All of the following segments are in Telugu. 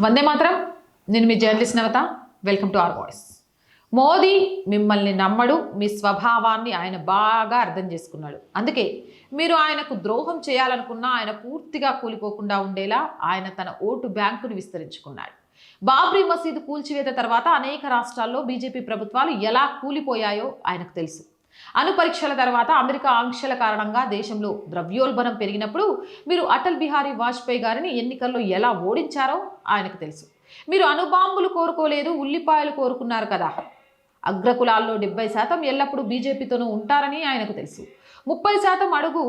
వందే మాత్రం. నేను మీ journalist Navata. Welcome to our voice. Modi మిమ్మల్ని నమ్మడు, మీ స్వభావాన్ని ఆయన బాగా అర్థం చేసుకున్నాడు. అందుకే మీరు ఆయనకు ద్రోహం చేయాలనుకున్నా ఆయన పూర్తిగా కూలిపోకుండా ఉండేలా ఆయన తన ఓటు బ్యాంకును విస్తరించుకున్నాడు. బాబ్రీ మసీదు కూల్చివేత తర్వాత అనేక రాష్ట్రాల్లో బీజేపీ ప్రభుత్వాలు ఎలా కూలిపోయాయో ఆయనకు తెలుసు. అణుపరీక్షల తర్వాత అమెరికా ఆంక్షల కారణంగా దేశంలో ద్రవ్యోల్బణం పెరిగినప్పుడు మీరు అటల్ బిహారీ వాజ్పేయి గారిని ఎన్నికల్లో ఎలా ఓడించారో ఆయనకు తెలుసు. మీరు అణుబాంబులు కోరుకోలేదు, ఉల్లిపాయలు కోరుకున్నారు కదా. అగ్రకులాల్లో 70% ఎల్లప్పుడూ బీజేపీతోనూ ఉంటారని ఆయనకు తెలుసు. 30% అడుగు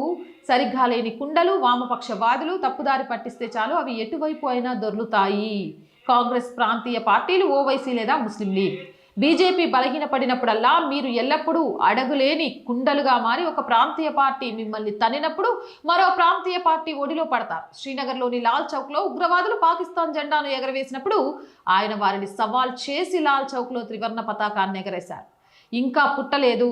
సరిగ్గా లేని కుండలు, వామపక్షవాదులు తప్పుదారి పట్టిస్తే చాలు అవి ఎటువైపు అయినా దొర్లుతాయి. కాంగ్రెస్ ప్రాంతీయ పార్టీలు, ఓవైసీ లేదా ముస్లిం లీగ్. బీజేపీ బలహీనపడినప్పుడల్లా మీరు ఎల్లప్పుడూ అడగులేని కుండలుగా మారి ఒక ప్రాంతీయ పార్టీ మిమ్మల్ని తన్నినప్పుడు మరో ప్రాంతీయ పార్టీ ఒడిలో పడతారు. శ్రీనగర్లోని లాల్ చౌక్లో ఉగ్రవాదులు పాకిస్తాన్ జెండాను ఎగరవేసినప్పుడు ఆయన వారిని సవాల్ చేసి లాల్ చౌక్లో త్రివర్ణ పతాకాన్ని ఎగరేశారు. ఇంకా పుట్టలేదు,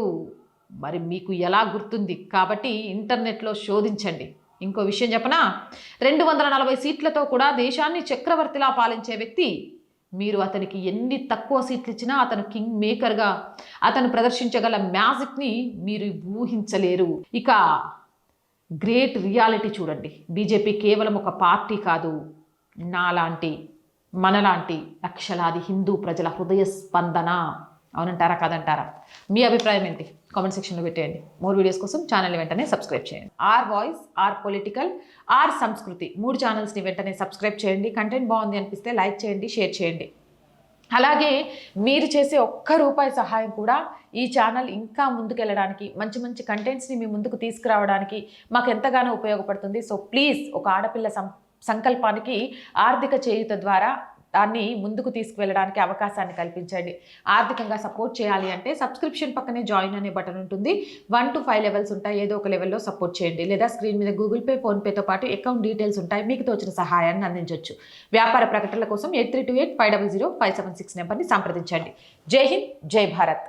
మరి మీకు ఎలా గుర్తుంది? కాబట్టి ఇంటర్నెట్లో శోధించండి. ఇంకో విషయం చెప్పనా, 240 సీట్లతో కూడా దేశాన్ని చక్రవర్తిలా పాలించే వ్యక్తి మీరు అతనికి ఎన్ని తక్కువ సీట్లు ఇచ్చినా అతను కింగ్ మేకర్గా అతను ప్రదర్శించగల మ్యాజిక్ని మీరు ఊహించలేరు. ఇక గ్రేట్ రియాలిటీ చూడండి. బీజేపీ కేవలం ఒక పార్టీ కాదు, నాలాంటి మనలాంటి లక్షలాది హిందూ ప్రజల హృదయ స్పందన. అవునంటారా కాదంటారా? మీ అభిప్రాయం ఏంటి? కామెంట్ సెక్షన్లో పెట్టేయండి. మోర్ వీడియోస్ కోసం ఛానల్ని వెంటనే సబ్స్క్రైబ్ చేయండి. R Voice, R Political, R Sanskriti 3 ఛానల్స్ని వెంటనే సబ్స్క్రైబ్ చేయండి. కంటెంట్ బాగుంది అనిపిస్తే లైక్ చేయండి, షేర్ చేయండి. అలాగే మీరు చేసే ₹1 సహాయం కూడా ఈ ఛానల్ ఇంకా ముందుకెళ్ళడానికి, మంచి మంచి కంటెంట్స్ని మీ ముందుకు తీసుకురావడానికి మాకు ఎంతగానో ఉపయోగపడుతుంది. సో ప్లీజ్, ఒక ఆడపిల్ల సంకల్పానికి ఆర్థిక చేయూత ద్వారా దాన్ని ముందుకు తీసుకువెళ్ళడానికి అవకాశాన్ని కల్పించండి. ఆర్థికంగా సపోర్ట్ చేయాలి అంటే సబ్స్క్రిప్షన్ పక్కనే జాయిన్ అనే బటన్ ఉంటుంది. 1 to 5 లెవెల్స్ ఉంటాయి. ఏదో ఒక లెవెల్లో సపోర్ట్ చేయండి. లేదా స్క్రీన్ మీద గూగుల్ పే, ఫోన్పేతో పాటు అకౌంట్ డీటెయిల్స్ ఉంటాయి. మీకు తోచిన సహాయాన్ని అందించవచ్చు. వ్యాపార ప్రకటనల కోసం 8328500576 నెంబర్ని సంప్రదించండి. జై హింద్, జై భారత్.